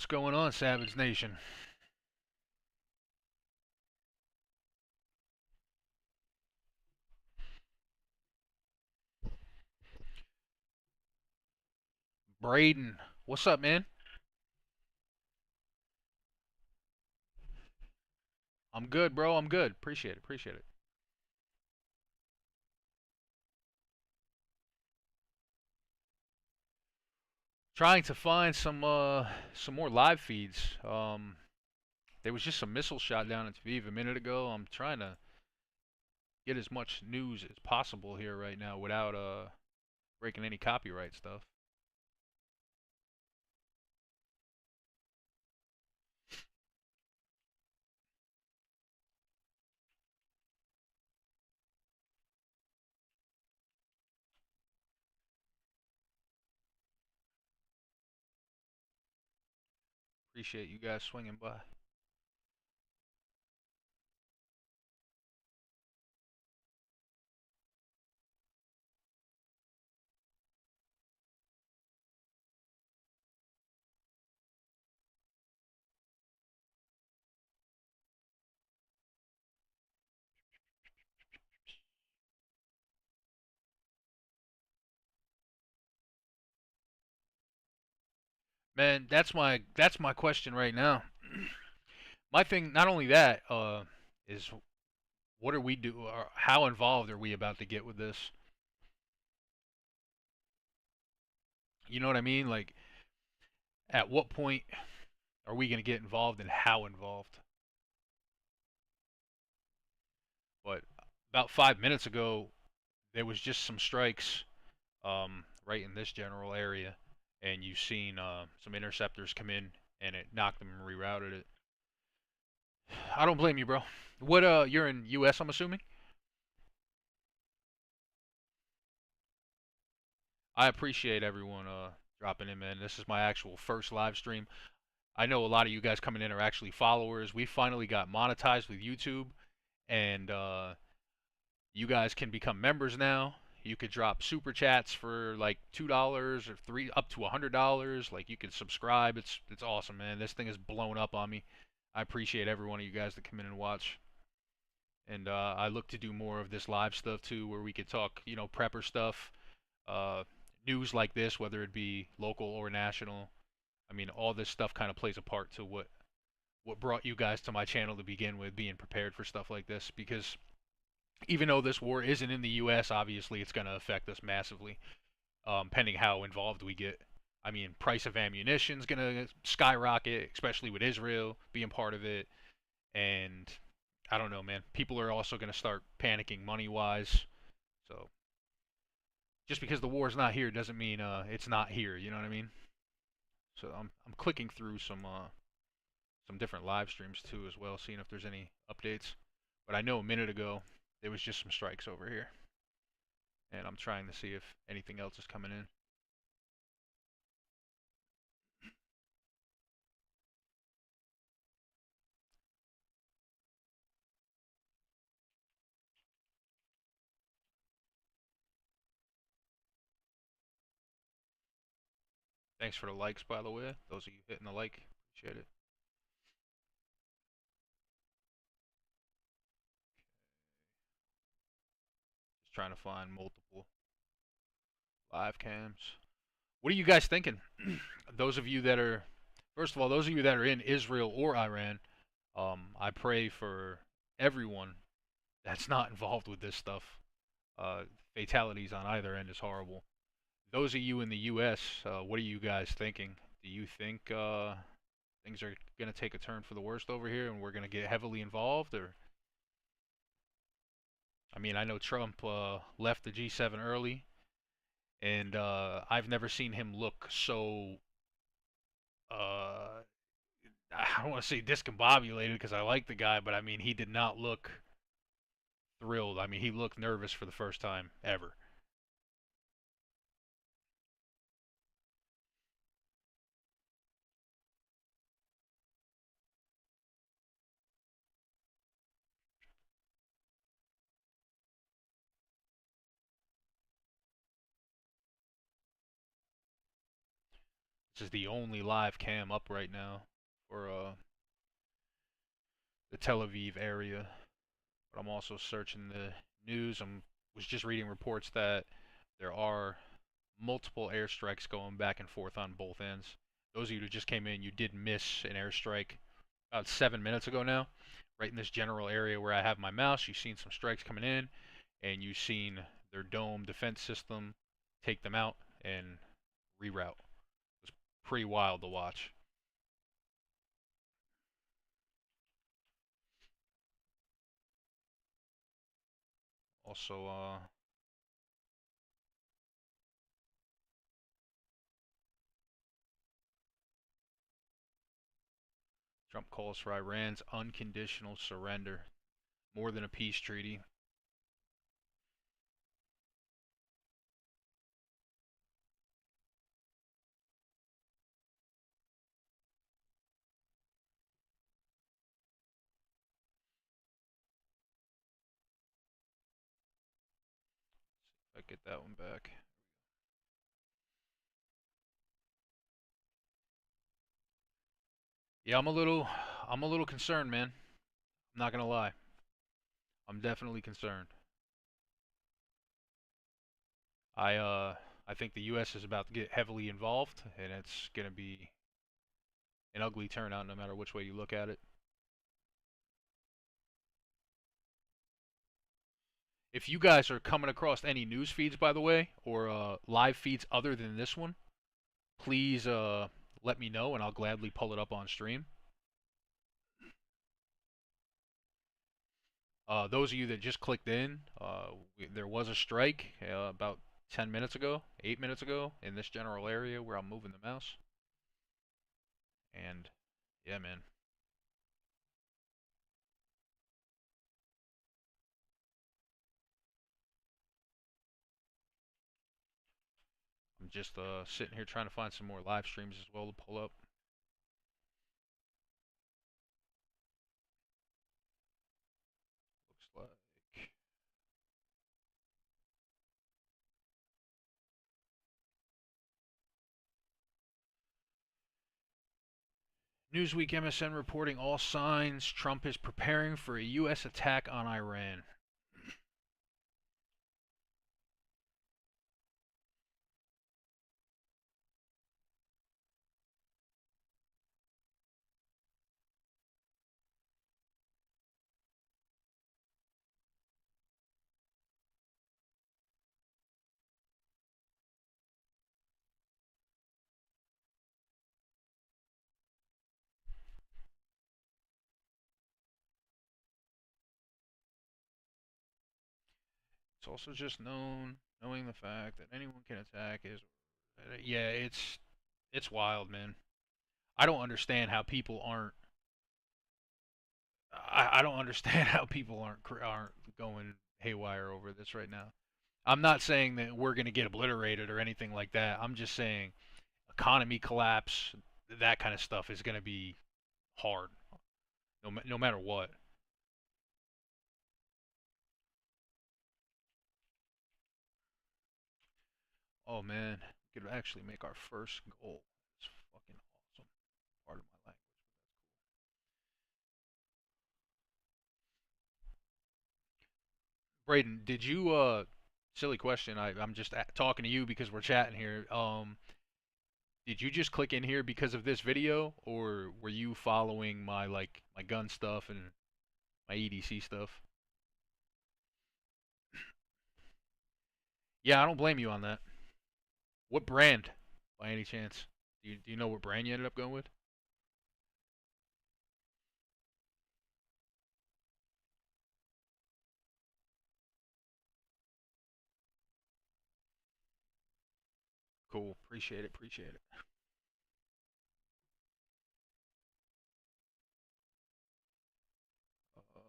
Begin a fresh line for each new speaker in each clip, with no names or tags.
What's going on, Savage Nation? Braden, what's up, man? I'm good, bro. I'm good. Appreciate it. Appreciate it. Trying to find some more live feeds. There was just some missile shot down in Tviv a minute ago. I'm trying to get as much news as possible here right now without breaking any copyright stuff. Appreciate you guys swinging by. Man, that's my question right now. My thing, not only that, is what are we do? Or how involved are we about to get with this? You know what I mean? Like, at what point are we going to get involved and how involved? But about 5 minutes ago, there was just some strikes right in this general area, and you've seen some interceptors come in, and it knocked them and rerouted it. I don't blame you, bro. What you're in U.S. I'm assuming. I appreciate everyone dropping in, man. This is my actual first live stream. I know a lot of you guys coming in are actually followers. We finally got monetized with YouTube, and you guys can become members now. You could drop super chats for like $2 or three up to $100. Like you can subscribe. It's awesome, man. This thing is blown up on me. I appreciate every one of you guys that come in and watch. And I look to do more of this live stuff too, where we could talk, prepper stuff, uh, news like this, whether it be local or national. I mean, all this stuff kind of plays a part to what brought you guys to my channel to begin with, being prepared for stuff like this. Because even though this war isn't in the U.S., obviously it's going to affect us massively, pending how involved we get. I mean, price of ammunition is going to skyrocket, especially with Israel being part of it. And I don't know, man. People are also going to start panicking money-wise. So just because the war is not here doesn't mean it's not here. You know what I mean? So I'm clicking through some different live streams too as well, seeing if there's any updates. But I know a minute ago there was just some strikes over here, and I'm trying to see if anything else is coming in. Thanks for the likes, by the way. Those of you hitting the like, appreciate it. Just trying to find multiple live cams. What are you guys thinking? Those of you that are, first of all, those of you that are in Israel or Iran, I pray for everyone that's not involved with this stuff. Uh, Fatalities on either end is horrible. Those of you in the U.S., what are you guys thinking? Do you think things are going to take a turn for the worst over here and we're going to get heavily involved? Or, I mean, I know Trump left the G7 early, and I've never seen him look so, I don't want to say discombobulated because I like the guy, but I mean, he did not look thrilled. I mean, he looked nervous for the first time ever. This is the only live cam up right now for the Tel Aviv area. But I'm also searching the news. Was just reading reports that there are multiple airstrikes going back and forth on both ends. Those of you who just came in, you did miss an airstrike about 7 minutes ago now. Right in this general area where I have my mouse, you've seen some strikes coming in, and you've seen their dome defense system take them out and reroute. It was pretty wild to watch. Also, Trump calls for Iran's unconditional surrender, more than a peace treaty. If I get that one back. Yeah, I'm a little concerned, man. I'm not gonna lie. I'm definitely concerned. I uh, I think the U.S. is about to get heavily involved, and it's gonna be an ugly turnout no matter which way you look at it. If you guys are coming across any news feeds, by the way, or live feeds other than this one, please let me know, and I'll gladly pull it up on stream. Those of you that just clicked in, there was a strike about 10 minutes ago, 8 minutes ago, in this general area where I'm moving the mouse. And yeah, man. I'm just sitting here trying to find some more live streams as well to pull up. Looks like Newsweek MSN reporting all signs Trump is preparing for a U.S. attack on Iran. It's also just knowing the fact that anyone can attack is, yeah, it's wild, man. I don't understand how people aren't. I don't understand how people aren't going haywire over this right now. I'm not saying that we're going to get obliterated or anything like that. I'm just saying economy collapse, that kind of stuff is going to be hard, no matter what. Oh man, we could actually make our first goal. It's fucking awesome. Part of my language. Braden, did you silly question. I'm just talking to you because we're chatting here. Did you just click in here because of this video, or were you following my gun stuff and my EDC stuff? Yeah, I don't blame you on that. What brand, by any chance? Do you know what brand you ended up going with? Cool. Appreciate it. Appreciate it. Uh,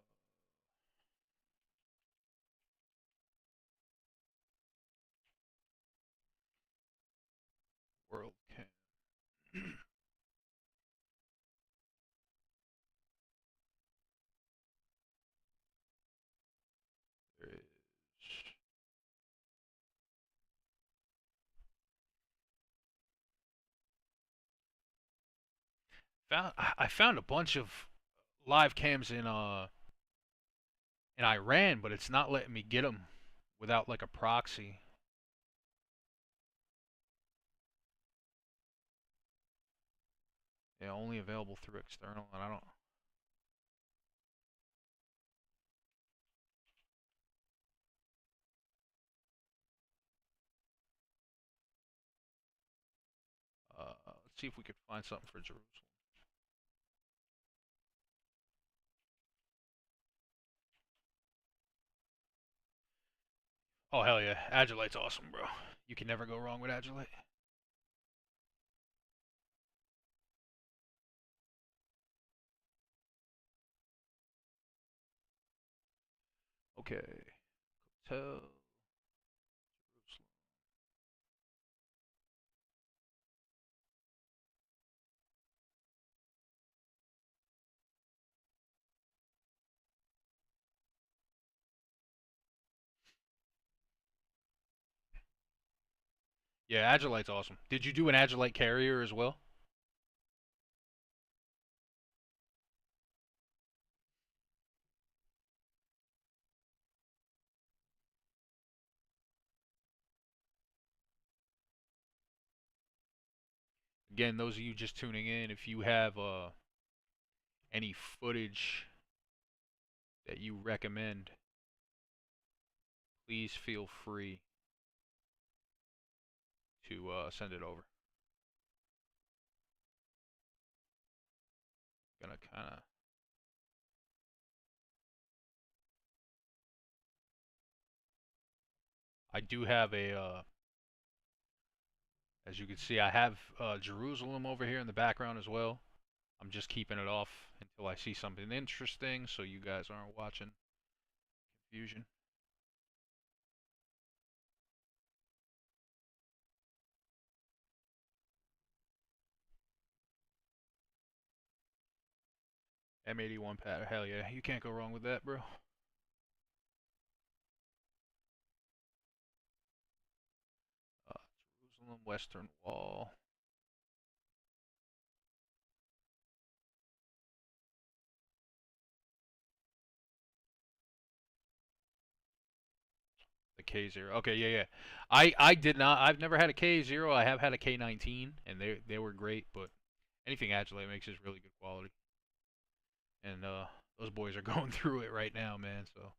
World Cam. There is. I found a bunch of live cams in Iran, but it's not letting me get them without like a proxy. Yeah, only available through external, and I don't. Let's see if we could find something for Jerusalem. Oh hell yeah, Agilite's awesome, bro. You can never go wrong with Agilite. Okay, hotel Jerusalem. Yeah, Agilite's awesome. Did you do an Agilite carrier as well? Again, those of you just tuning in, if you have any footage that you recommend, please feel free to send it over. Gonna kind of. I do have as you can see, I have Jerusalem over here in the background as well. I'm just keeping it off until I see something interesting, so you guys aren't watching confusion. M81 pattern, hell yeah, you can't go wrong with that, bro. Uh, Jerusalem Western Wall. The K0. Okay, yeah, yeah. I did not. I've never had a K0. I have had a K19, and they were great. But anything Agilite makes is really good quality. And those boys are going through it right now, man. So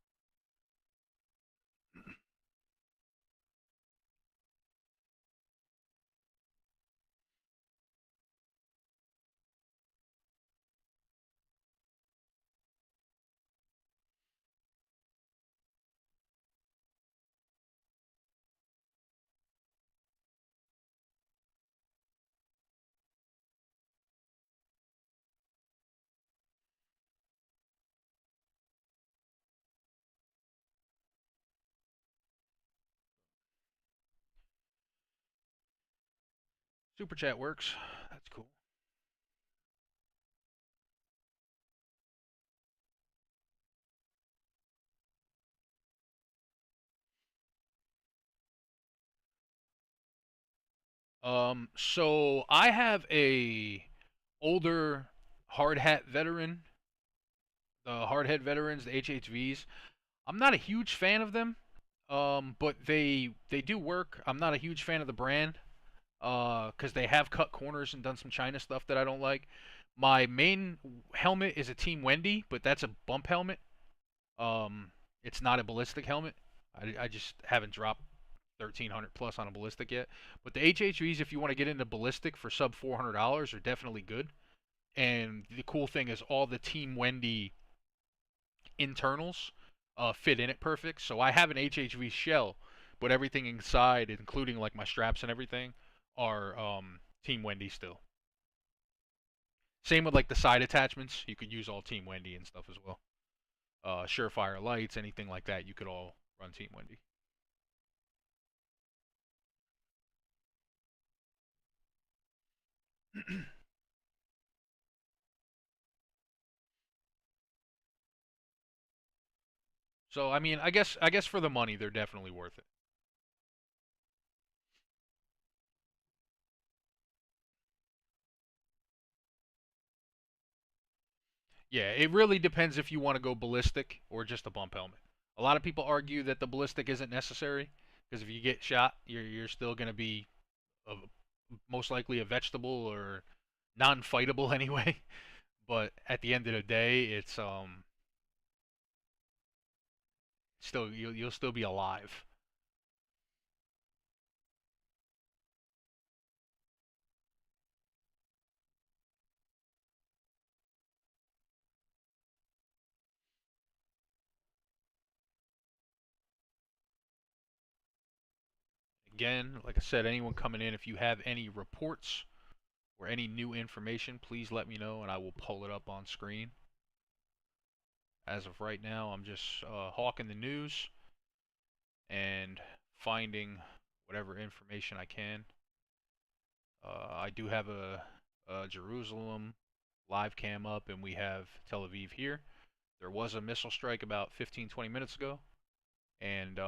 super chat works. That's cool. So I have a older hard hat veteran, the hard hat veterans, the HHVs. I'm not a huge fan of them, but they do work. I'm not a huge fan of the brand, because they have cut corners and done some China stuff that I don't like. My main helmet is a Team Wendy, but that's a bump helmet. It's not a ballistic helmet. I just haven't dropped 1300 plus on a ballistic yet. But the HHVs, if you want to get into ballistic for sub $400, are definitely good. And the cool thing is all the Team Wendy internals fit in it perfect. So I have an HHV shell, but everything inside, including like my straps and everything, are Team Wendy still. Same with like the side attachments. You could use all Team Wendy and stuff as well. Surefire lights, anything like that, you could all run Team Wendy. So I mean, I guess for the money, they're definitely worth it. Yeah, it really depends if you want to go ballistic or just a bump helmet. A lot of people argue that the ballistic isn't necessary because if you get shot, you're still going to be a, most likely a vegetable or non-fightable anyway. But at the end of the day, it's still you'll still be alive. Again, like I said, anyone coming in, if you have any reports or any new information, please let me know and I will pull it up on screen. As of right now, I'm just hawking the news and finding whatever information I can. I do have a Jerusalem live cam up, and we have Tel Aviv here. There was a missile strike about 15-20 minutes ago, and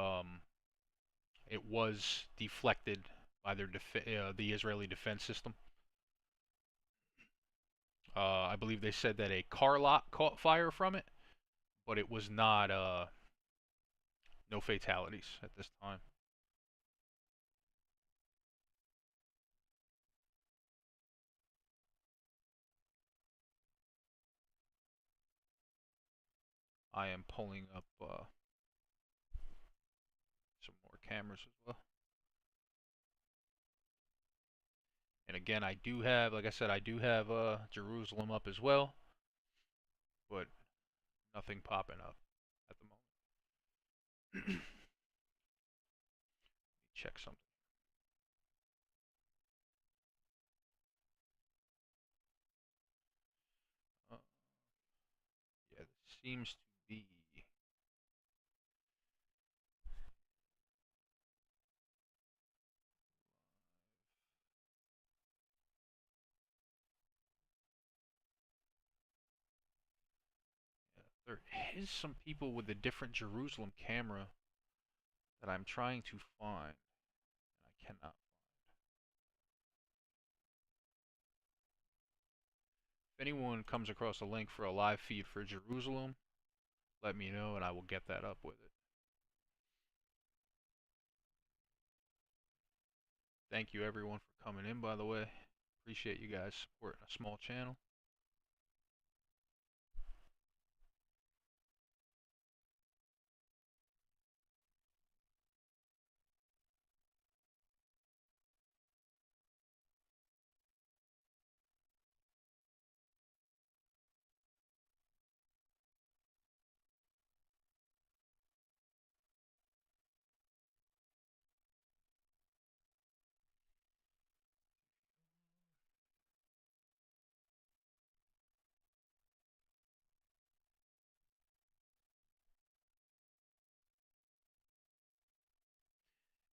it was deflected by the Israeli defense system. I believe they said that a car lot caught fire from it, but it was not no fatalities at this time. I am pulling up some more cameras as well. And again, I do have, like I said, I do have Jerusalem up as well, but nothing popping up at the moment. Check something. Uh, yeah, this seems to be. There is some people with a different Jerusalem camera that I'm trying to find, and I cannot. If anyone comes across a link for a live feed for Jerusalem, let me know and I will get that up with it. Thank you everyone for coming in, by the way. Appreciate you guys supporting a small channel.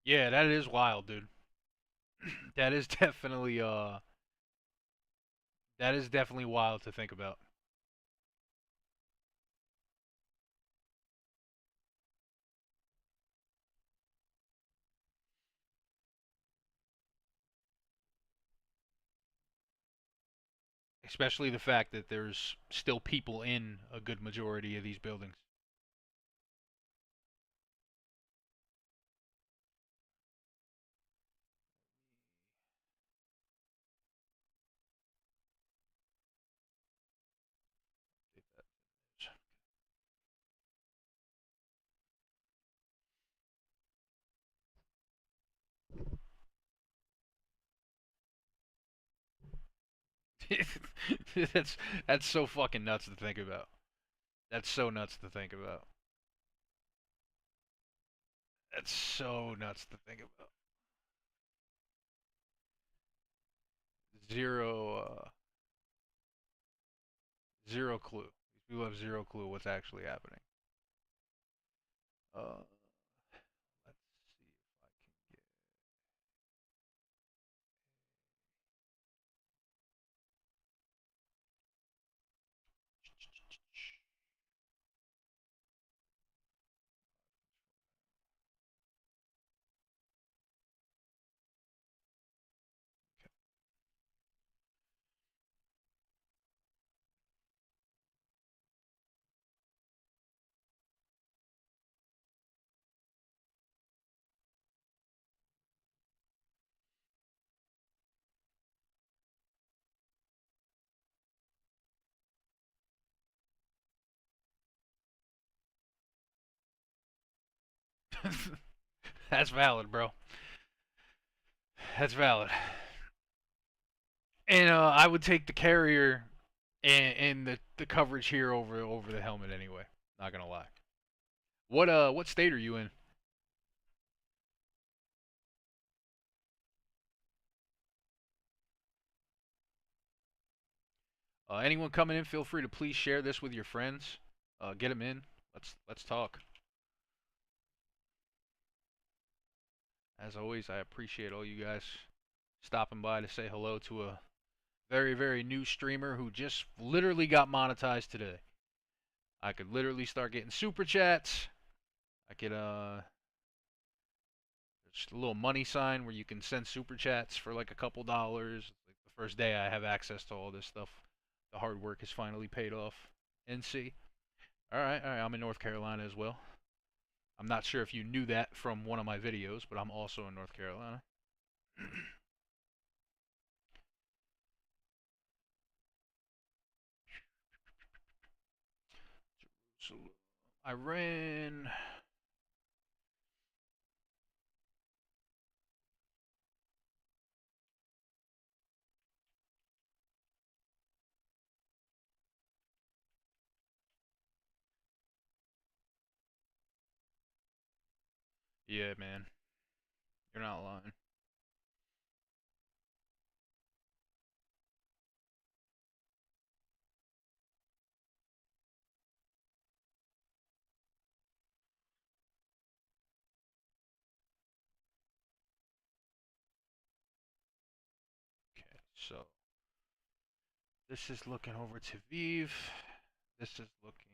Yeah, that is wild, dude. That is definitely that is definitely wild to think about. Especially the fact that there's still people in a good majority of these buildings. that's that's so fucking nuts to think about. That's so nuts to think about. That's so nuts to think about. Zero zero clue. These people have zero clue what's actually happening. Let's see if I can get. That's valid, bro. That's valid. And I would take the carrier and the coverage here over the helmet anyway. Not gonna lie. What state are you in? Anyone coming in, feel free to please share this with your friends. Get them in. Let's talk. As always, I appreciate all you guys stopping by to say hello to a very new streamer who just literally got monetized today. I could literally start getting super chats. I could just a little money sign where you can send super chats for like a couple dollars. Like the first day I have access to all this stuff. The hard work has finally paid off. NC. All right. I'm in North Carolina as well. I'm not sure if you knew that from one of my videos, but I'm also in North Carolina. So I ran. Yeah, man. You're not lying. Okay, so this is looking over to Vive. This is looking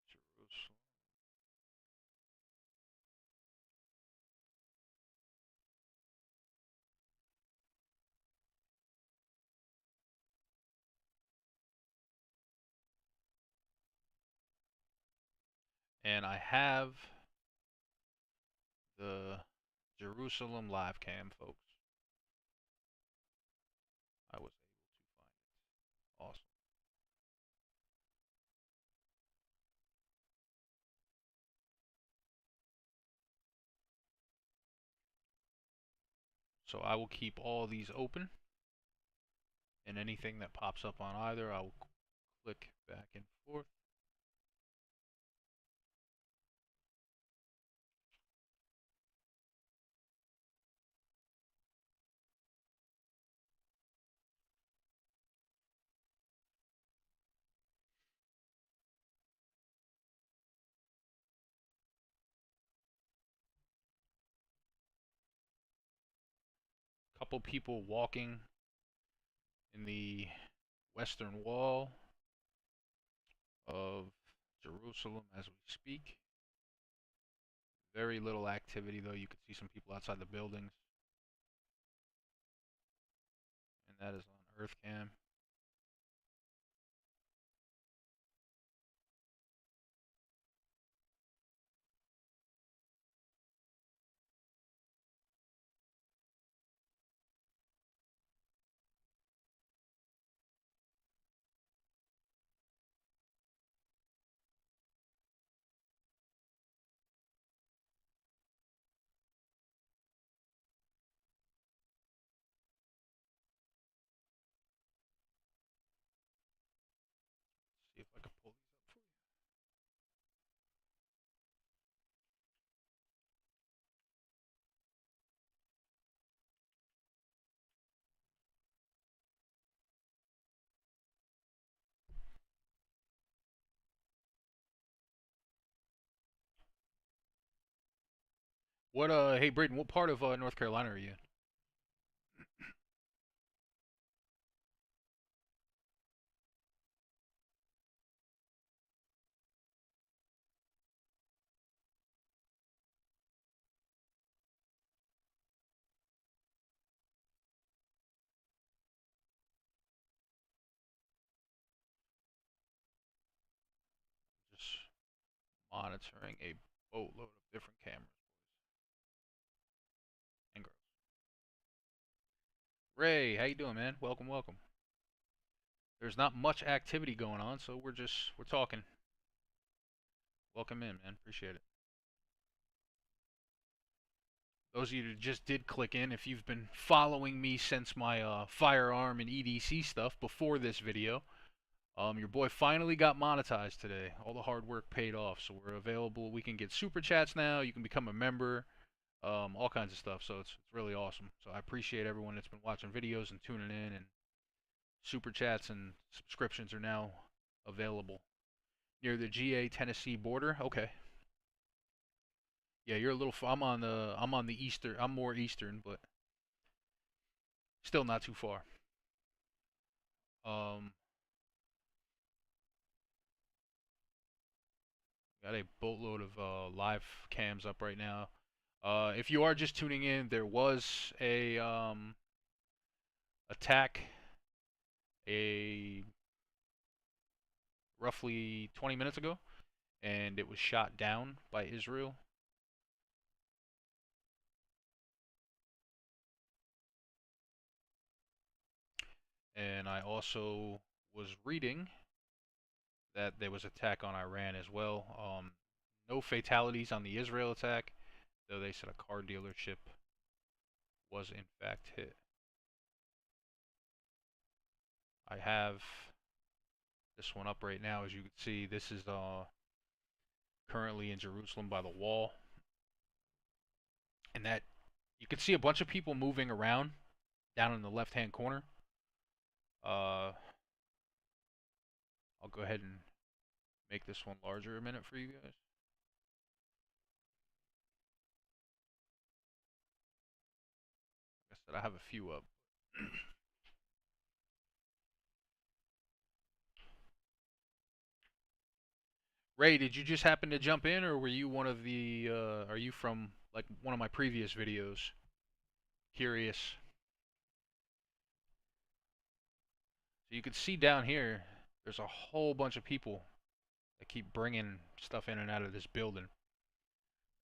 Jerusalem. And I have the Jerusalem live cam, folks. I was able to find it. Awesome. So I will keep all these open, and anything that pops up on either, I will click back and forth. Couple people walking in the western wall of Jerusalem as we speak. Very little activity though. You can see some people outside the buildings, and that is on EarthCam. See if I can pull these up for you. Hey Braden, what part of North Carolina are you in? Just monitoring a boatload of different cameras, and girls. Ray, how you doing, man? Welcome. there's not much activity going on, so we're talking. Welcome in, man. Appreciate it. Those of you who just did click in, if you've been following me since my firearm and EDC stuff before this video, your boy finally got monetized today. All the hard work paid off, so we're available. We can get super chats now. You can become a member, all kinds of stuff. So it's really awesome. So I appreciate everyone that's been watching videos and tuning in. And super chats and subscriptions are now available near the GA Tennessee border. Okay. Yeah, you're a little. I'm on the eastern. I'm more eastern, but still not too far. Um, got a boatload of live cams up right now. If you are just tuning in, there was a attack a roughly 20 minutes ago, and it was shot down by Israel. And I also was reading that there was attack on Iran as well. No fatalities on the Israel attack, though they said a car dealership was in fact hit. I have this one up right now. As you can see, this is currently in Jerusalem by the wall, and that you can see a bunch of people moving around down in the left-hand corner. I'll go ahead and make this one larger a minute for you guys. Like I said, I have a few up. Ray, did you just happen to jump in, or were you one of the? Are you from like one of my previous videos? Curious. So you can see down here, there's a whole bunch of people that keep bringing stuff in and out of this building.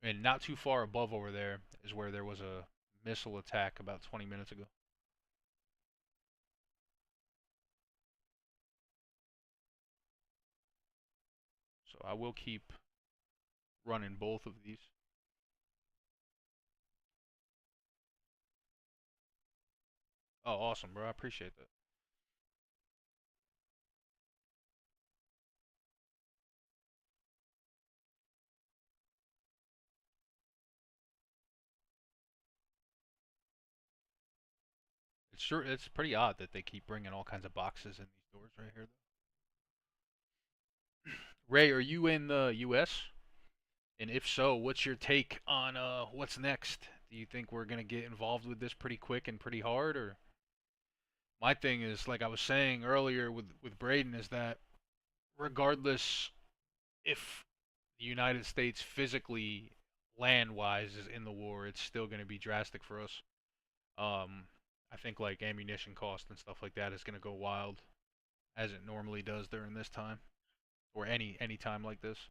And not too far above over there is where there was a missile attack about 20 minutes ago. So I will keep running both of these. Oh, awesome, bro. I appreciate that. It's pretty odd that they keep bringing all kinds of boxes in these doors right here. Ray, are you in the U.S.? And if so, what's your take on what's next? Do you think we're gonna get involved with this pretty quick and pretty hard, or my thing is like I was saying earlier with Braden is that regardless if the United States physically land wise is in the war, it's still gonna be drastic for us. Um, I think like ammunition cost and stuff like that is gonna go wild as it normally does during this time or any time like this.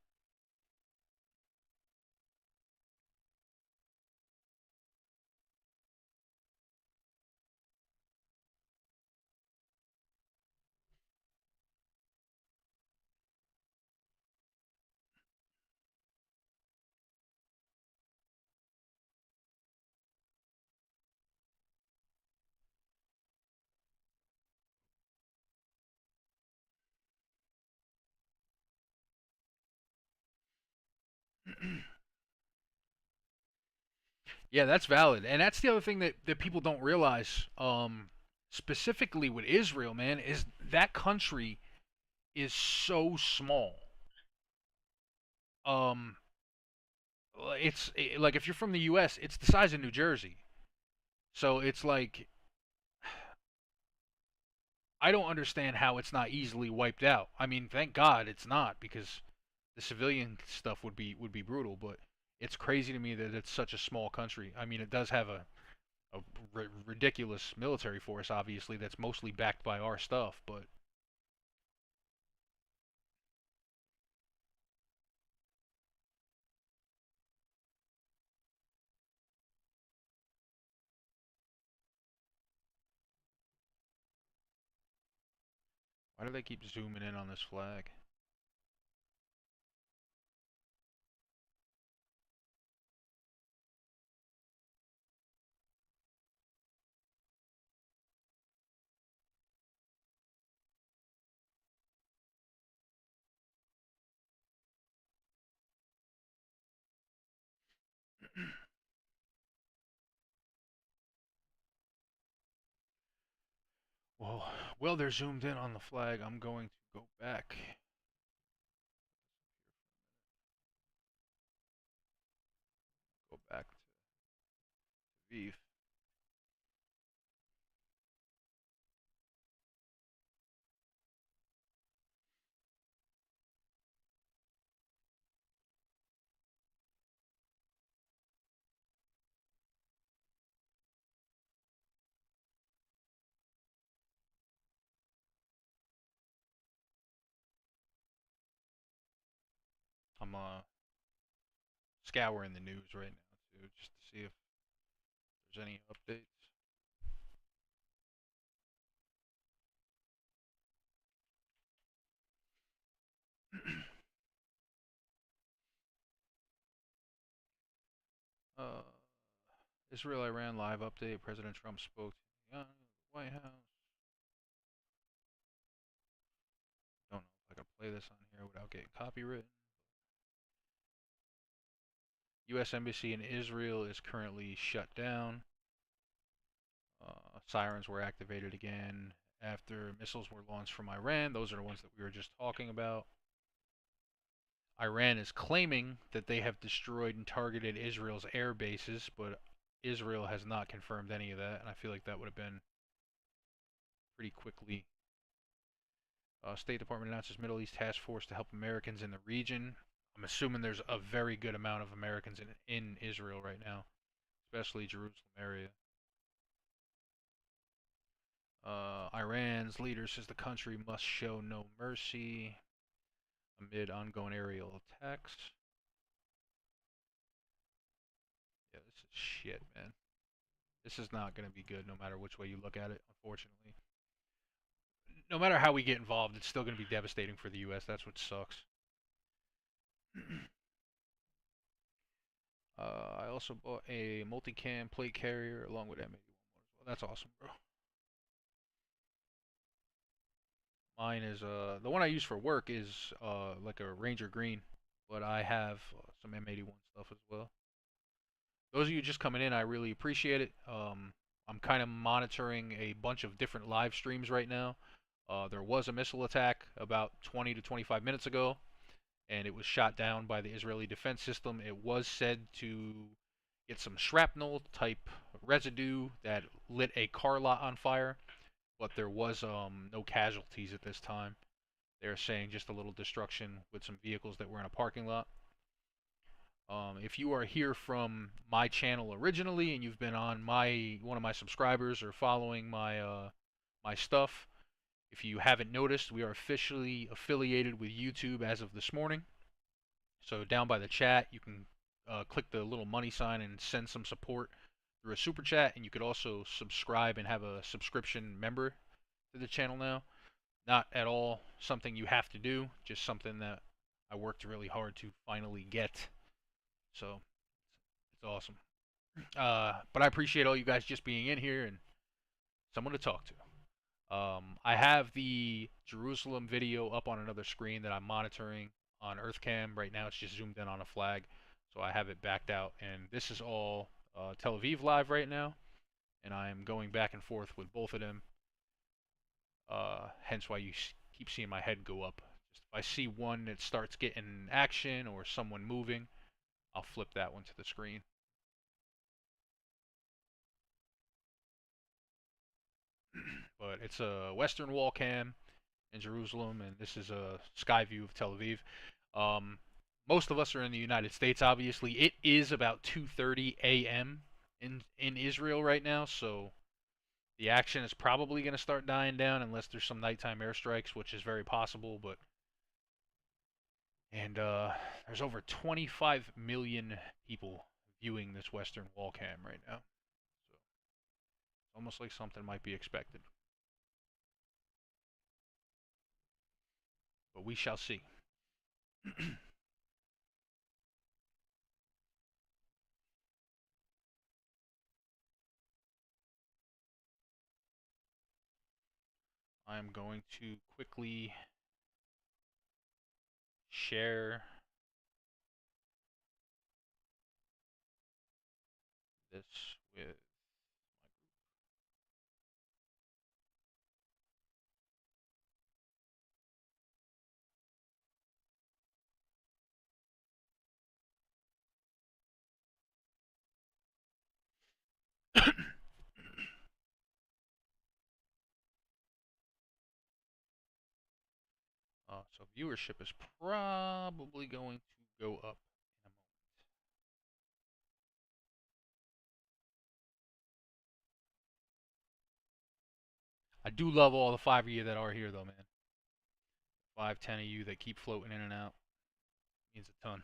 Yeah, that's valid, and that's the other thing that people don't realize. Specifically with Israel, man, is that country is so small. Um, like if you're from the U.S., it's the size of New Jersey. So it's like I don't understand how it's not easily wiped out. I mean, thank God it's not because the civilian stuff would be brutal. But it's crazy to me that it's such a small country. I mean, it does have a ridiculous military force, obviously, that's mostly backed by our stuff. But Why do they keep zooming in on this flag? Well, they're zoomed in on the flag. I'm going to go back. Go back to Viv. I'm scouring the news right now too, just to see if there's any updates. uh, Israel-Iran live update. President Trump spoke to the White House. Don't know if I can play this on here without getting copyrighted. U.S. Embassy in Israel is currently shut down. Sirens were activated again after missiles were launched from Iran. Those are the ones that we were just talking about. Iran is claiming that they have destroyed and targeted Israel's air bases, but Israel has not confirmed any of that, and I feel like that would have been pretty quickly. State Department announces Middle East task force to help Americans in the region. I'm assuming there's a very good amount of Americans in Israel right now, especially Jerusalem area. Iran's leader says the country must show no mercy amid ongoing aerial attacks. Yeah, this is shit, man. This is not going to be good no matter which way you look at it, unfortunately. No matter how we get involved, it's still going to be devastating for the U.S. That's what sucks. I also bought a multicam plate carrier along with M81 as well. That's awesome, bro. Mine is the one I use for work is like a Ranger Green, but I have some M81 stuff as well. Those of you just coming in, I really appreciate it. I'm kind of monitoring a bunch of different live streams right now. There was a missile attack about 20 to 25 minutes ago, and it was shot down by the Israeli defense system. It was said to get some shrapnel type residue that lit a car lot on fire, but there was no casualties at this time. They're saying just a little destruction with some vehicles that were in a parking lot. If you are here from my channel originally and you've been on one of my subscribers or following my stuff, if you haven't noticed, we are officially affiliated with YouTube as of this morning. So down by the chat, you can click the little money sign and send some support through a super chat, and you could also subscribe and have a subscription member to the channel now. Not at all something you have to do, just something that I worked really hard to finally get. So it's awesome. But I appreciate all you guys just being in here and someone to talk to. I have the Jerusalem video up on another screen that I'm monitoring on EarthCam. Right now it's just zoomed in on a flag, so I have it backed out. And this is all Tel Aviv live right now, and I am going back and forth with both of them. Hence why you keep seeing my head go up. Just if I see one that starts getting action or someone moving, I'll flip that one to the screen. But it's a Western Wall cam in Jerusalem, and this is a sky view of Tel Aviv. Um, Most of us are in the United States, obviously. It is about 2:30 a.m. in Israel right now, so the action is probably going to start dying down unless there's some nighttime airstrikes, which is very possible. And there's over 25 million people viewing this Western Wall cam right now, so it's almost like something might be expected. but we shall see. I am going to quickly share this with. So viewership is probably going to go up in a moment. I do love all the 5 of you that are here, though, man. 5, 10 of you that keep floating in and out means a ton.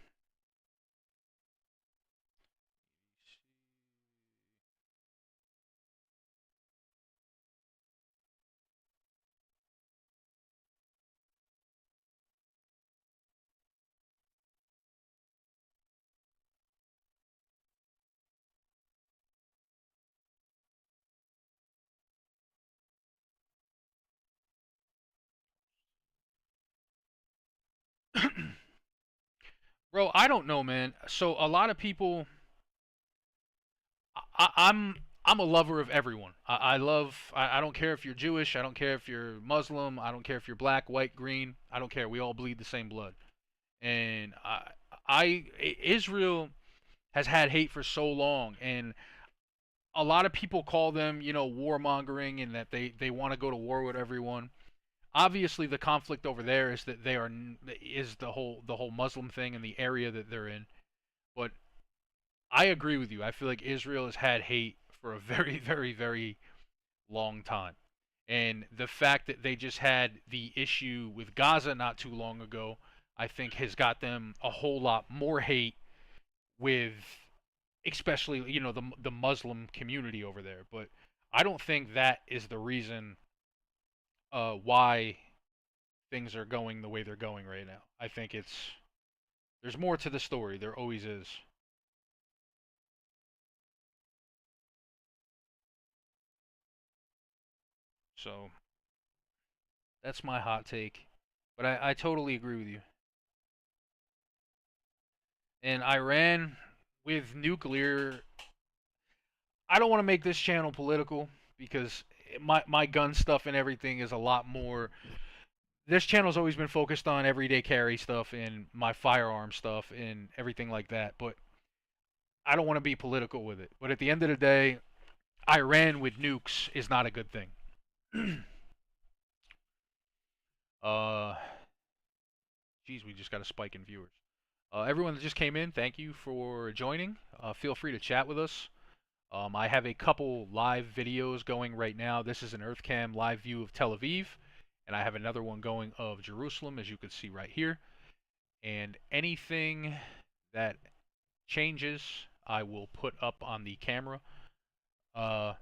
Bro, I don't know, man. So a lot of people, I, I'm I'm a lover of everyone. I love. I don't care if you're Jewish. I don't care if you're Muslim. I don't care if you're black, white, green. I don't care. We all bleed the same blood. And Israel has had hate for so long, and a lot of people call them, warmongering, and that they want to go to war with everyone. Obviously, the conflict over there is that is the whole Muslim thing in the area that they're in. But I agree with you. I feel like Israel has had hate for a very, very, very long time. And the fact that they just had the issue with Gaza not too long ago, I think has got them a whole lot more hate with, especially, the Muslim community over there. But I don't think that is the reason why things are going the way they're going right now. I think there's more to the story. There always is. So that's my hot take. But I totally agree with you. And Iran with nuclear, I don't want to make this channel political because my gun stuff and everything is a lot more. This channel's always been focused on everyday carry stuff and my firearm stuff and everything like that. But I don't want to be political with it. But at the end of the day, Iran with nukes is not a good thing. uh, Geez, we just got a spike in viewers. Everyone that just came in, thank you for joining. Feel free to chat with us. I have a couple live videos going right now. This is an EarthCam live view of Tel Aviv, and I have another one going of Jerusalem, as you can see right here. And anything that changes, I will put up on the camera. Uh,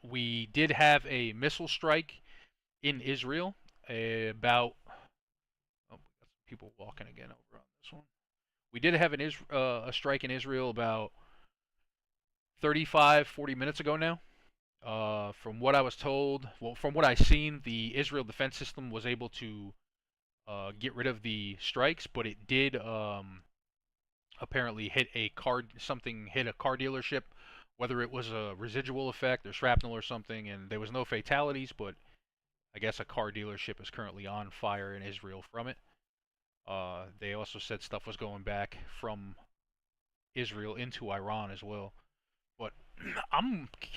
we did have a missile strike in Israel about. Oh, we got some people walking again over on this one. We did have a strike in Israel about 35, 40 minutes ago now. From what I was told, well, from what I've seen, the Israel defense system was able to get rid of the strikes, but it did apparently hit a car. Something hit a car dealership, whether it was a residual effect or shrapnel or something, and there was no fatalities, but I guess a car dealership is currently on fire in Israel from it. They also said stuff was going back from Israel into Iran as well. But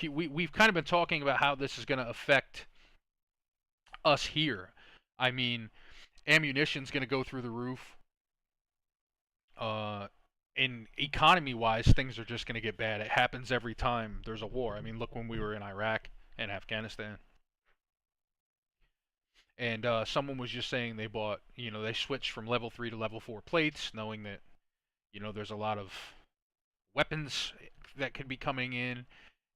we've kind of been talking about how this is going to affect us here. I mean, ammunition's going to go through the roof. And economy-wise, things are just going to get bad. It happens every time there's a war. I mean, look when we were in Iraq and Afghanistan. And someone was just saying they bought, they switched from level 3 to level 4 plates, knowing that, there's a lot of weapons that could be coming in,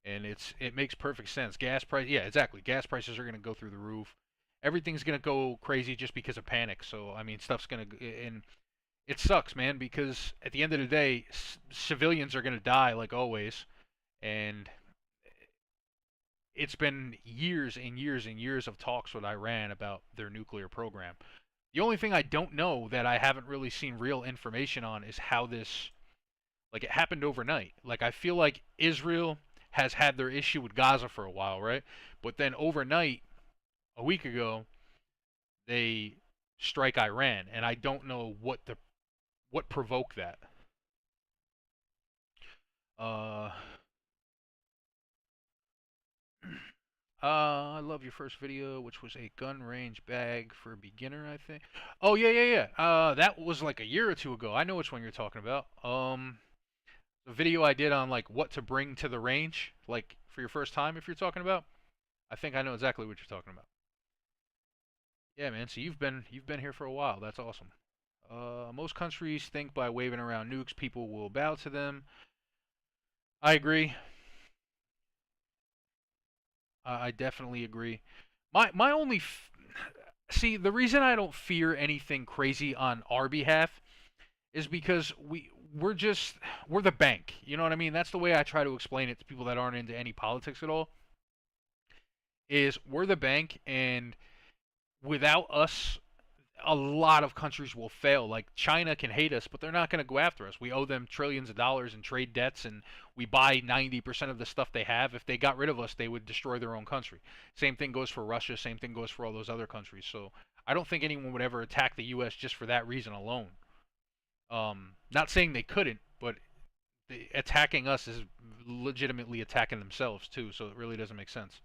and it makes perfect sense. Gas price, yeah, exactly. Gas prices are going to go through the roof, everything's gonna go crazy just because of panic. So I mean, stuff's gonna and it sucks, man, because at the end of the day, civilians are gonna die like always, and it's been years and years and years of talks with Iran about their nuclear program. The only thing I don't know that I haven't really seen real information on is how this, like, it happened overnight. Like, I feel like Israel has had their issue with Gaza for a while, right? But then overnight, a week ago, they strike Iran, and I don't know what provoked that. Uh, I love your first video, which was a gun range bag for a beginner, I think. Oh yeah, yeah, yeah. That was like a year or two ago. I know which one you're talking about. The video I did on like what to bring to the range, like for your first time, if you're talking about. I think I know exactly what you're talking about. Yeah, man. So you've been here for a while. That's awesome. Most countries think by waving around nukes, people will bow to them. I agree. I definitely agree. My only see the reason I don't fear anything crazy on our behalf is because we're the bank. You know what I mean? That's the way I try to explain it to people that aren't into any politics at all. Is we're the bank, and without us, a lot of countries will fail. Like China can hate us, but they're not going to go after us. We owe them trillions of dollars in trade debts, and we buy 90% of the stuff they have. If they got rid of us, they would destroy their own country. Same thing goes for Russia. Same thing goes for all those other countries. So I don't think anyone would ever attack the U.S. just for that reason alone. Not saying they couldn't, but attacking us is legitimately attacking themselves too. So it really doesn't make sense.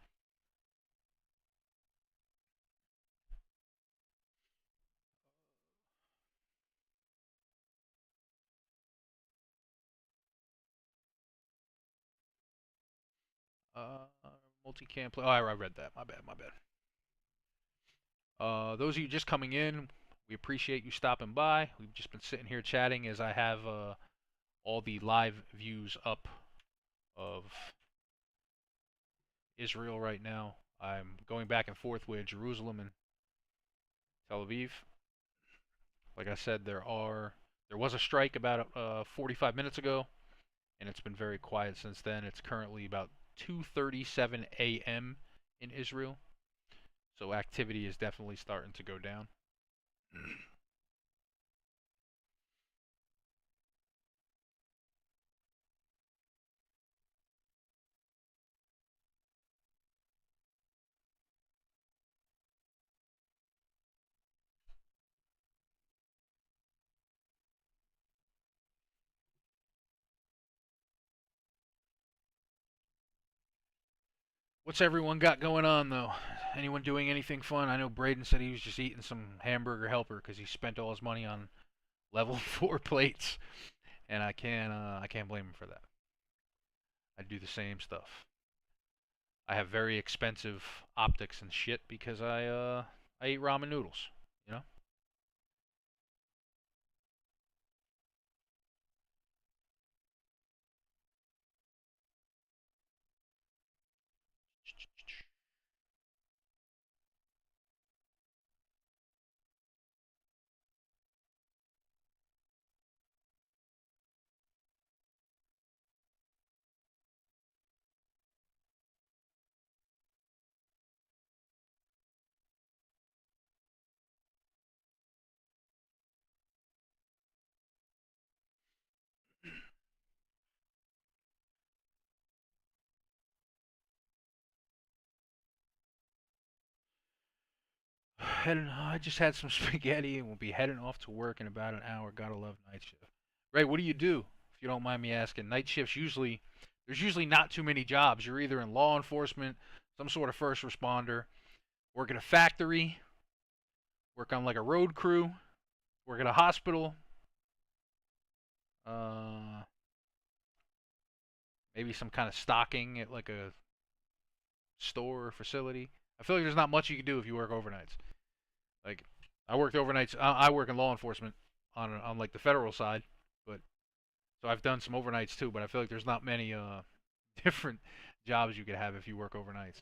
Uh, multi-cam play. Oh, I read that. My bad. My bad. Those of you just coming in, we appreciate you stopping by. We've just been sitting here chatting as I have all the live views up of Israel right now. I'm going back and forth with Jerusalem and Tel Aviv. Like I said, there was a strike about 45 minutes ago, and it's been very quiet since then. It's currently about 2:37 a.m. in Israel, so activity is definitely starting to go down. What's everyone got going on though? Anyone doing anything fun? I know Braden said he was just eating some hamburger helper because he spent all his money on level 4 plates, and I can't blame him for that. I do the same stuff. I have very expensive optics and shit because I eat ramen noodles. You know. I just had some spaghetti and will be heading off to work in about an hour. Gotta love night shift. Ray, what do you do? If you don't mind me asking, night shifts usually there's usually not too many jobs. You're either in law enforcement, some sort of first responder, work at a factory, work on like a road crew, work at a hospital, uh, maybe some kind of stocking at like a store or facility. I feel like there's not much you can do if you work overnights. Like I worked overnights. I work in law enforcement on like the federal side, but so I've done some overnights too. But I feel like there's not many different jobs you could have if you work overnights.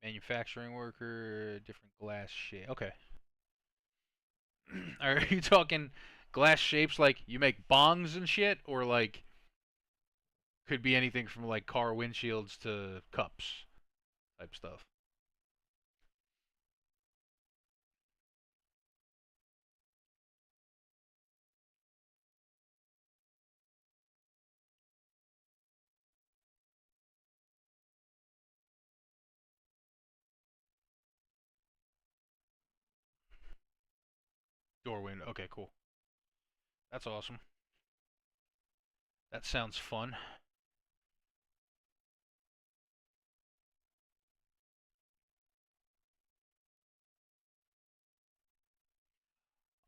Manufacturing worker, different glass shape. Okay. Are you talking glass shapes like you make bongs and shit, or like could be anything from like car windshields to cups type stuff? Door window. Okay, cool. That's awesome. That sounds fun.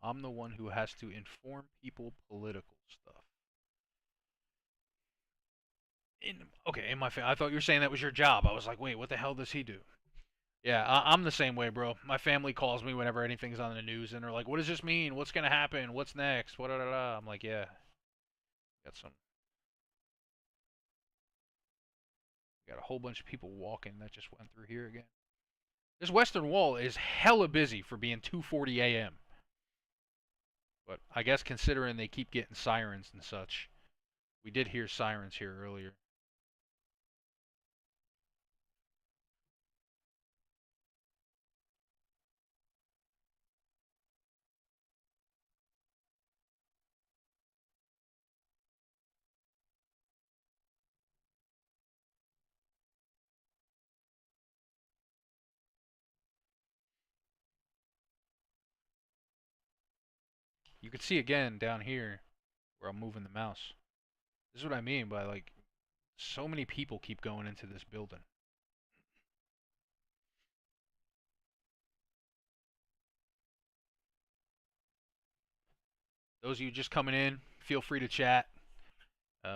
I'm the one who has to inform people political stuff. Okay, in my I thought you were saying that was your job. I was like, wait, what the hell does he do? Yeah, I'm the same way, bro. My family calls me whenever anything's on the news, and they're like, "What does this mean? What's gonna happen? What's next? What?" I'm like, "Yeah, got some, got a whole bunch of people walking that just went through here again." This Western Wall is hella busy for being 2:40 a.m. But I guess considering they keep getting sirens and such, we did hear sirens here earlier. You can see again down here where I'm moving the mouse. This is what I mean by like so many people keep going into this building. Those of you just coming in, feel free to chat.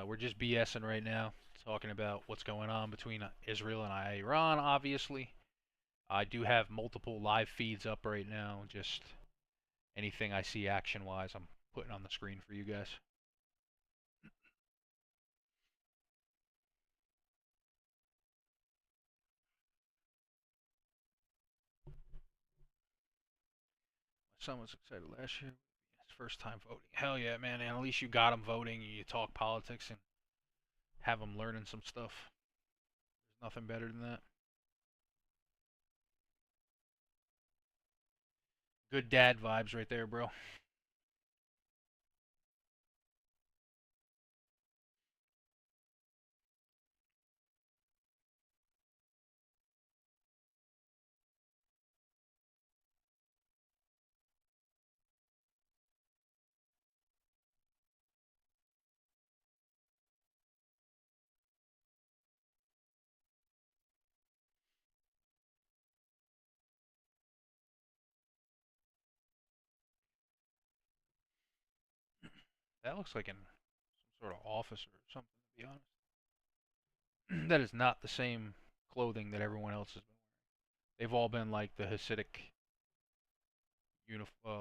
We're just BSing right now, talking about what's going on between Israel and Iran, obviously. I do have multiple live feeds up right now. Just anything I see action wise, I'm putting on the screen for you guys. My son was excited last year. His first time voting. Hell yeah, man. And at least you got him voting. You talk politics and have him learning some stuff. There's nothing better than that. Good dad vibes right there, bro. That looks like in some sort of office or something, to be honest. That is not the same clothing that everyone else has been. They've all been like the Hasidic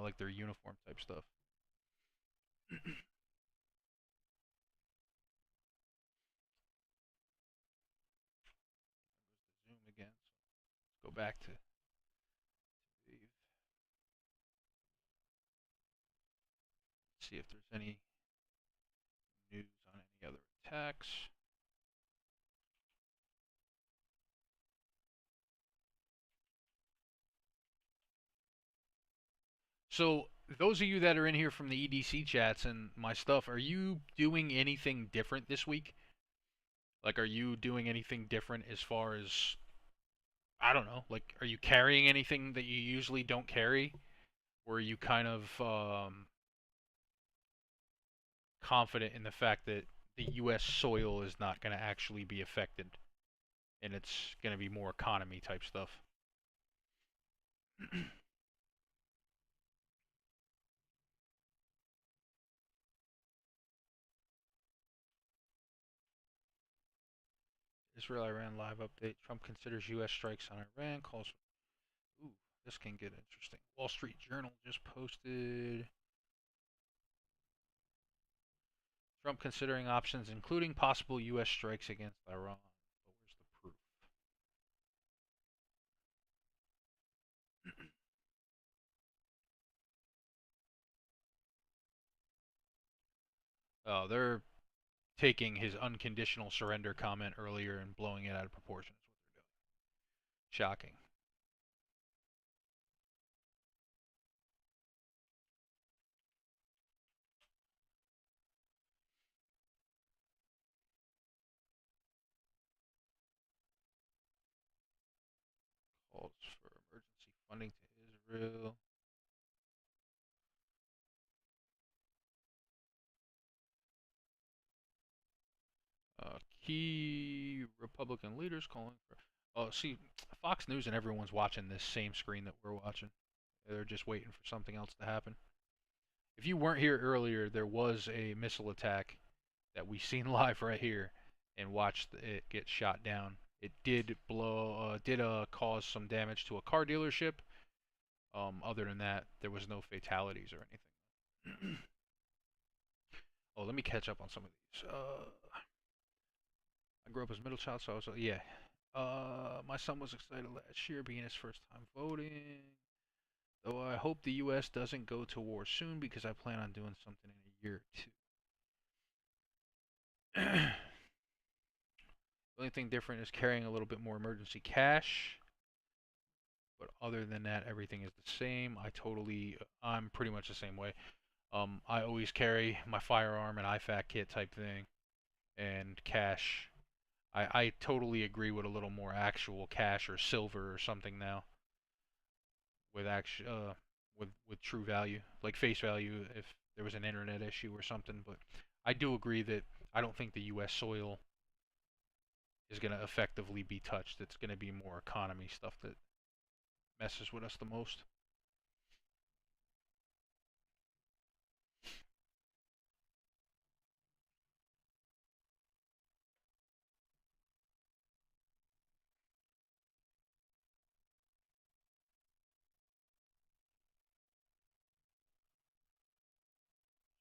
like their uniform type stuff. Zoom again. So let's go back to see if there's any news on any other attacks. So those of you that are in here from the EDC chats and my stuff, are you doing anything different this week? Like, are you doing anything different as far as I don't know? Like, are you carrying anything that you usually don't carry, or are you kind of confident in the fact that the U.S. soil is not going to actually be affected, and it's going to be more economy type stuff? Israel Iran live update. Trump considers U.S. strikes on Iran. Calls. Ooh, this can get interesting. Wall Street Journal just posted. Trump considering options, including possible U.S. strikes against Iran. But where's the proof? They're taking his unconditional surrender comment earlier and blowing it out of proportion. Is what they're doing. Shocking. Calls for emergency funding to Israel. Key Republican leaders calling for. Oh, see, Fox News and everyone's watching this same screen that we're watching. They're just waiting for something else to happen. If you weren't here earlier, there was a missile attack that we seen live right here and watched it get shot down. It did cause some damage to a car dealership. Other than that, there was no fatalities or anything. Oh, let me catch up on some of these. I grew up as a middle child, so I was yeah. My son was excited last year, being his first time voting. Though I hope the U.S. doesn't go to war soon because I plan on doing something in a year or two. The only thing different is carrying a little bit more emergency cash. But other than that, everything is the same. I'm pretty much the same way. I always carry my firearm and IFAK kit type thing, and cash. I totally agree with a little more actual cash or silver or something now, with with true value, like face value, if there was an internet issue or something. But I do agree that I don't think the U.S. soil is going to effectively be touched. It's going to be more economy stuff that messes with us the most.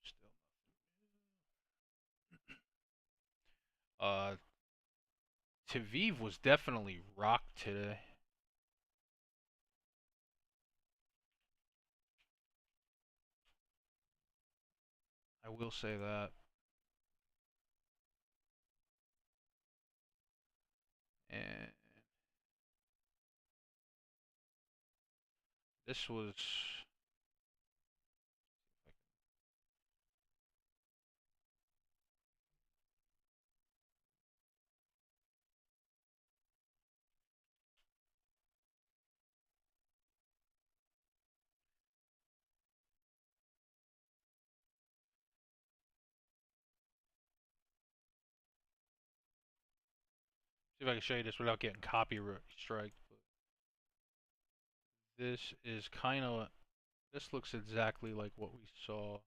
Still, uh, Tviv was definitely rocked today. I will say that. And this was. See if I can show you this without getting copyright strike. But this is kind of. This looks exactly like what we saw. Oh,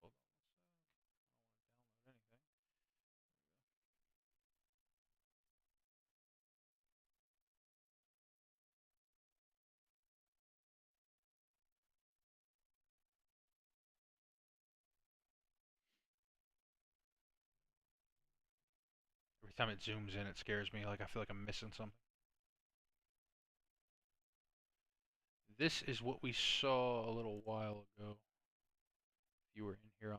hold on. I don't want to download anything. Every time it zooms in, it scares me. Like I feel like I'm missing something. This is what we saw a little while ago. If you were in here on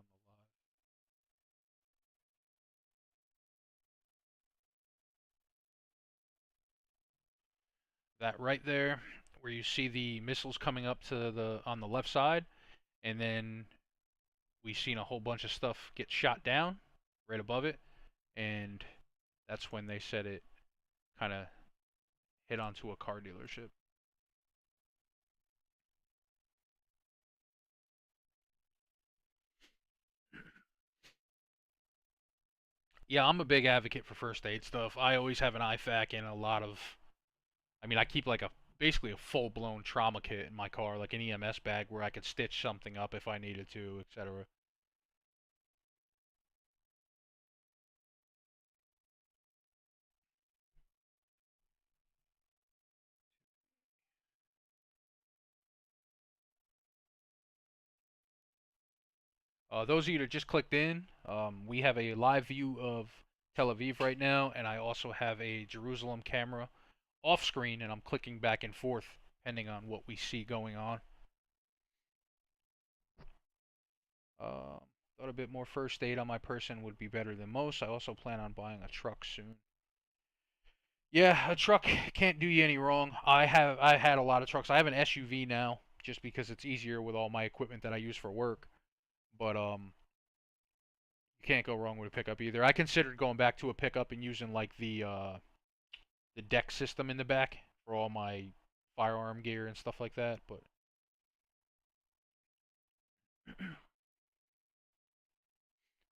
the live. That right there, where you see the missiles coming up to the on the left side, and then we seen a whole bunch of stuff get shot down right above it, and that's when they said it kind of hit onto a car dealership. Yeah, I'm a big advocate for first aid stuff. I always have an IFAK and a lot of. I mean, I keep like a basically a full blown trauma kit in my car, like an EMS bag where I could stitch something up if I needed to, etc. Those of you that just clicked in, we have a live view of Tel Aviv right now, and I also have a Jerusalem camera off screen, and I'm clicking back and forth depending on what we see going on. Uh, Thought a bit more first aid on my person would be better than most. I also plan on buying a truck soon. Yeah, a truck can't do you any wrong. I had a lot of trucks. I have an SUV now just because it's easier with all my equipment that I use for work. But you can't go wrong with a pickup either. I considered going back to a pickup and using like the deck system in the back for all my firearm gear and stuff like that, but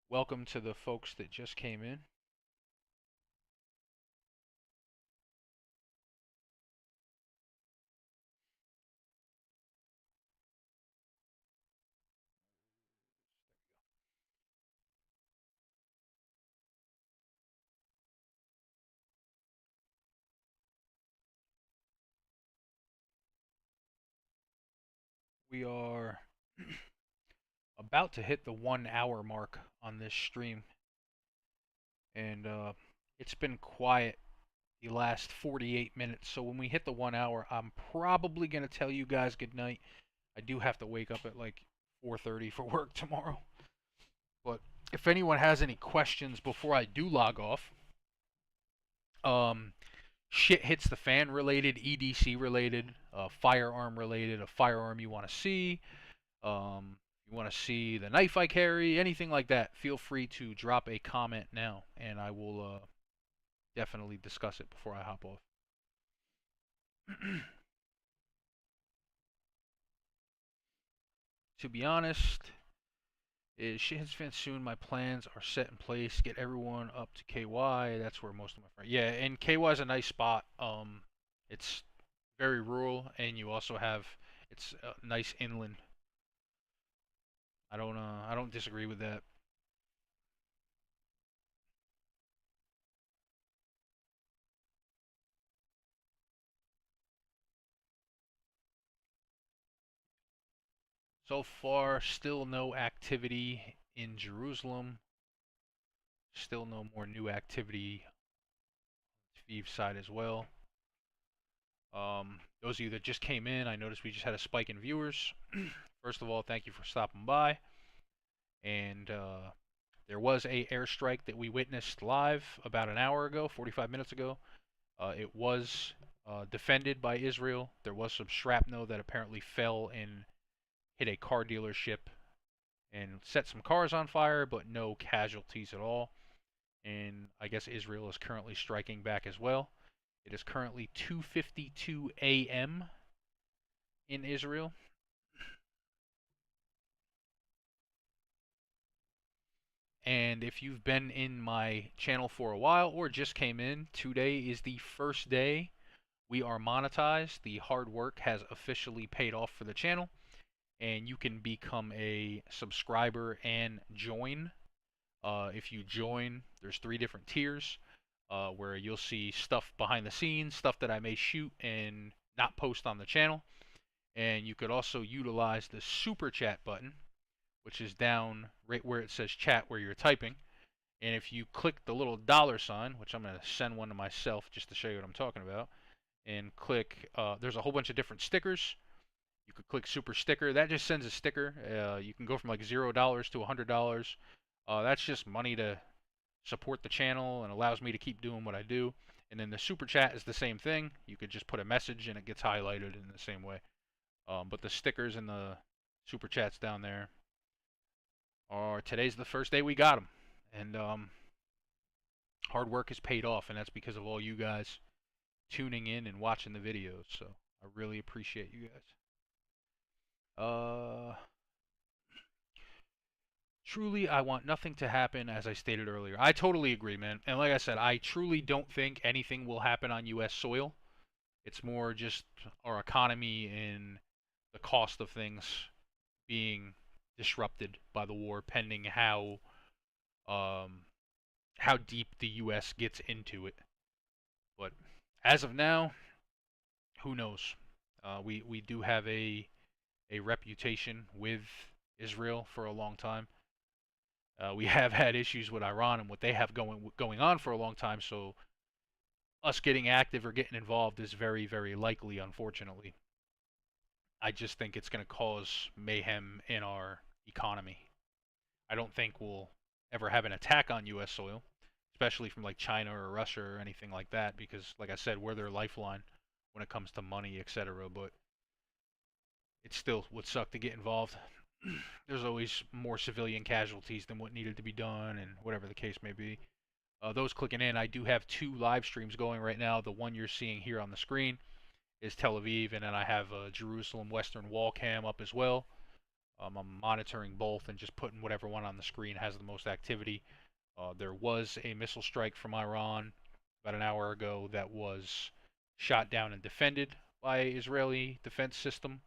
welcome to the folks that just came in. We are about to hit the 1 hour mark on this stream, and it's been quiet the last 48 minutes. So when we hit the 1 hour, I'm probably gonna tell you guys good night. I do have to wake up at like 4:30 for work tomorrow. But if anyone has any questions before I do log off, um, shit hits the fan related, EDC related, firearm related, a firearm you want to see, you want to see the knife I carry, anything like that, feel free to drop a comment now, and I will definitely discuss it before I hop off. To be honest, shit hits fan soon. My plans are set in place. Get everyone up to KY. That's where most of my friends. Yeah, and KY is a nice spot. It's very rural, and you also have it's nice inland. I don't disagree with that. So far, still no activity in Jerusalem. Still no more new activity on Tv's side as well. Those of you that just came in, I noticed we just had a spike in viewers. First of all, thank you for stopping by. And there was a airstrike that we witnessed live about an hour ago, 45 minutes ago. It was defended by Israel. There was some shrapnel that apparently fell and hit a car dealership and set some cars on fire, but no casualties at all. And I guess Israel is currently striking back as well. It is currently 2:52 a.m. in Israel. And if you've been in my channel for a while or just came in, today is the first day we are monetized. The hard work has officially paid off for the channel, and you can become a subscriber and join. If you join, there's 3 different tiers where you'll see stuff behind the scenes, stuff that I may shoot and not post on the channel. And you could also utilize the super chat button, which is down right where it says chat where you're typing. And if you click the little dollar sign, which I'm going to send one to myself just to show you what I'm talking about, and click, there's a whole bunch of different stickers. You could click super sticker. That just sends a sticker. You can go from like $0 to $100. That's just money to support the channel and allows me to keep doing what I do. And then the super chat is the same thing. You could just put a message and it gets highlighted in the same way. But the stickers and the super chats down there are today's the first day we got them, and hard work has paid off, and that's because of all you guys tuning in and watching the videos. So I really appreciate you guys. Truly, I want nothing to happen, as I stated earlier. I totally agree, man. And like I said, I truly don't think anything will happen on U.S. soil. It's more just our economy and the cost of things being disrupted by the war, pending um, how deep the U.S. gets into it. But as of now, who knows? We do have a reputation with Israel for a long time. We have had issues with Iran and what they have going on for a long time. So us getting active or getting involved is very, very likely, unfortunately. I just think it's going to cause mayhem in our economy. I don't think we'll ever have an attack on U.S. soil, especially from like China or Russia or anything like that, because, like I said, we're their lifeline when it comes to money, etc. But it still would suck to get involved. There's always more civilian casualties than what needed to be done, and whatever the case may be. Those clicking in, I do have 2 live streams going right now. The one you're seeing here on the screen is Tel Aviv, and then I have a Jerusalem Western Wall cam up as well. I'm monitoring both and just putting whatever one on the screen has the most activity. There was a missile strike from Iran about an hour ago that was shot down and defended by Israeli defense system,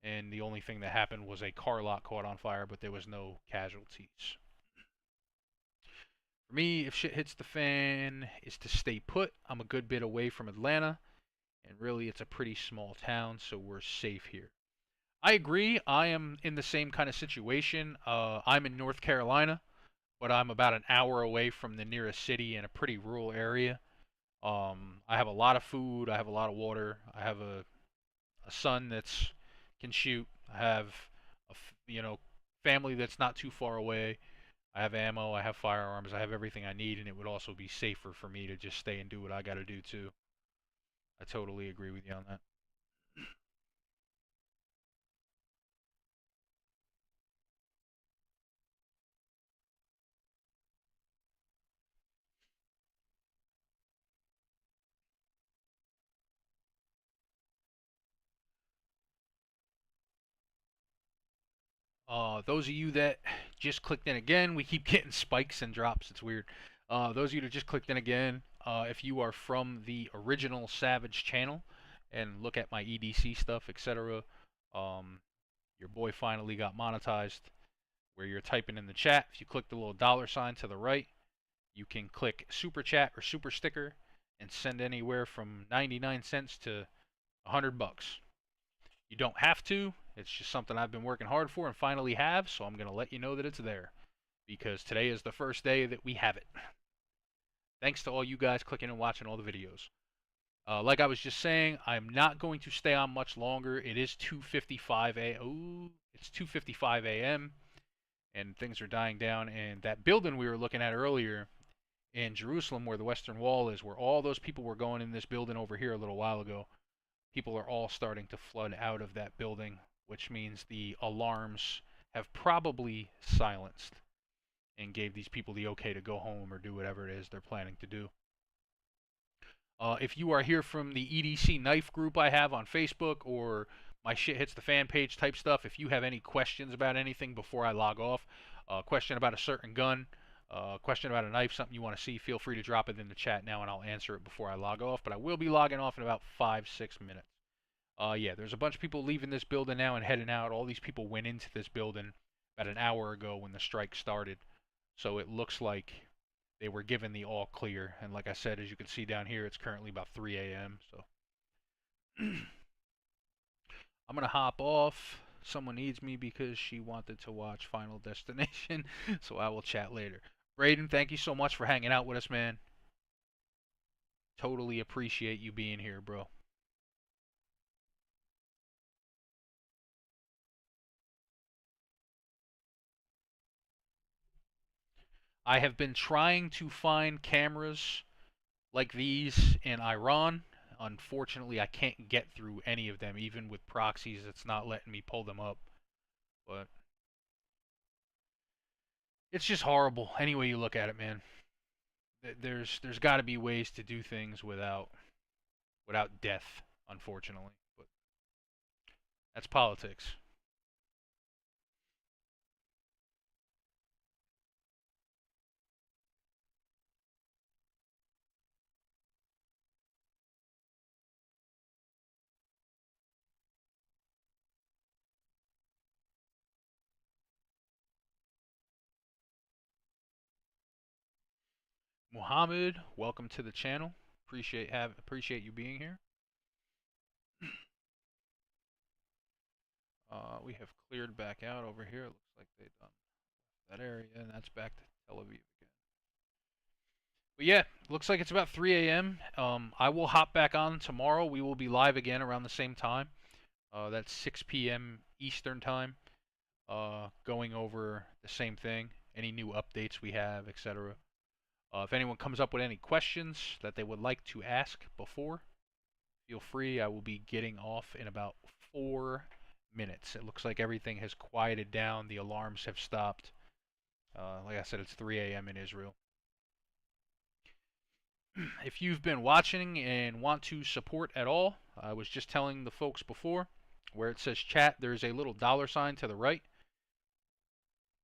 and the only thing that happened was a car lot caught on fire, but there was no casualties. For me, if shit hits the fan, is to stay put. I'm a good bit away from Atlanta, and really it's a pretty small town, so we're safe here. I agree. I am in the same kind of situation. I'm in North Carolina, but I'm about an hour away from the nearest city in a pretty rural area. I have a lot of food. I have a lot of water. I have a son that's can shoot. I have family that's not too far away. I have ammo. I have firearms. I have everything I need, and it would also be safer for me to just stay and do what I got to do too. I totally agree with you on that. Those of you that just clicked in again, we keep getting spikes and drops. It's weird. Those of you that just clicked in again, if you are from the original Savage channel and look at my EDC stuff, etc., your boy finally got monetized. Where you're typing in the chat, if you click the little $ to the right, you can click super chat or super sticker and send anywhere from 99 cents to 100 bucks. You don't have to. It's just something I've been working hard for and finally have, so I'm going to let you know that it's there. Because today is the first day that we have it. Thanks to all you guys clicking and watching all the videos. Like I was just saying, I'm not going to stay on much longer. It is 2:55 a.m. Ooh, it's 2:55 a.m. and things are dying down. And that building we were looking at earlier in Jerusalem, where the Western Wall is, where all those people were going in this building over here a little while ago, people are all starting to flood out of that building, which means the alarms have probably silenced and gave these people the okay to go home or do whatever it is they're planning to do. If you are here from the EDC knife group I have on Facebook or my shit hits the fan page type stuff, if you have any questions about anything before I log off, question about a certain gun, question about a knife, something you want to see, feel free to drop it in the chat now and I'll answer it before I log off. But I will be logging off in about 5-6 minutes. Yeah, there's a bunch of people leaving this building now and heading out. All these people went into this building about an hour ago when the strike started. So it looks like they were given the all clear. And like I said, as you can see down here, it's currently about 3 a.m. So I'm going to hop off. Someone needs me because she wanted to watch Final Destination. So I will chat later. Braden, thank you so much for hanging out with us, man. Totally appreciate you being here, bro. I have been trying to find cameras like these in Iran. Unfortunately, I can't get through any of them, even with proxies. It's not letting me pull them up. But it's just horrible. Any way you look at it, man. There's got to be ways to do things without death, unfortunately. But that's politics. Muhammad, welcome to the channel. Appreciate you being here. We have cleared back out over here. It looks like they've done that area, and that's back to Tel Aviv again. But yeah, looks like it's about 3 a.m. I will hop back on tomorrow. We will be live again around the same time. That's 6 p.m. Eastern time. going over the same thing, any new updates we have, etc. If anyone comes up with any questions that they would like to ask before, feel free. I will be getting off in about 4 minutes. It looks like everything has quieted down. The alarms have stopped. Like I said, it's 3 a.m. in Israel. If you've been watching and want to support at all, I was just telling the folks before, where it says chat, there's a little $ to the right.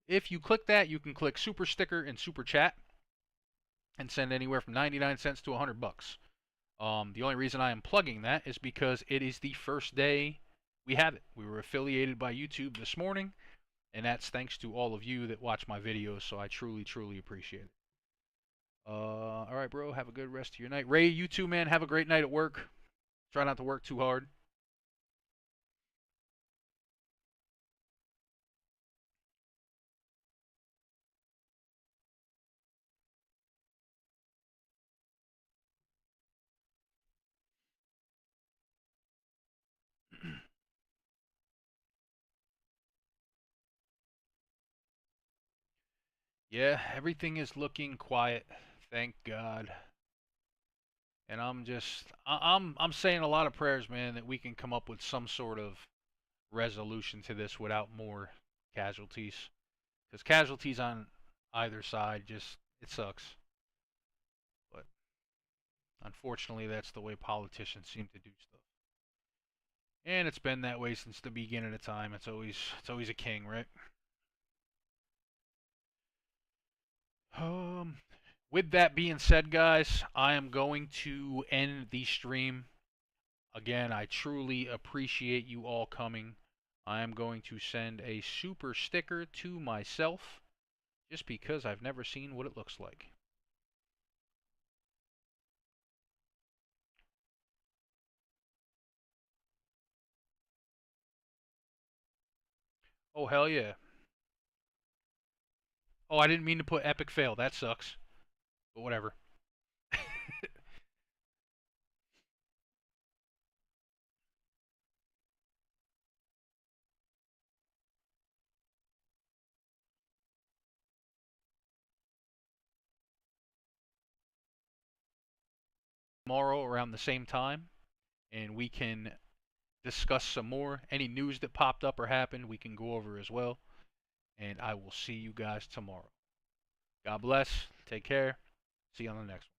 If you click that, you can click super sticker and super chat and send anywhere from 99 cents to $100. The only reason I am plugging that is because it is the first day we have it. We were affiliated by YouTube this morning, and that's thanks to all of you that watch my videos, so I truly, truly appreciate it. Alright, bro, have a good rest of your night. Ray, you too, man, have a great night at work. Try not to work too hard. Yeah, everything is looking quiet, thank God. And I'm saying a lot of prayers, man, that we can come up with some sort of resolution to this without more casualties. Because casualties on either side just, it sucks. But unfortunately, that's the way politicians seem to do stuff. And it's been that way since the beginning of time. It's always a king, right? Um, with that being said, guys, I am going to end the stream. Again, I truly appreciate you all coming. I am going to send a super sticker to myself just because I've never seen what it looks like. Oh, hell yeah. Oh, I didn't mean to put epic fail. That sucks. But whatever. Tomorrow around the same time, and we can discuss some more. Any news that popped up or happened, we can go over as well. And I will see you guys tomorrow. God bless. Take care. See you on the next one.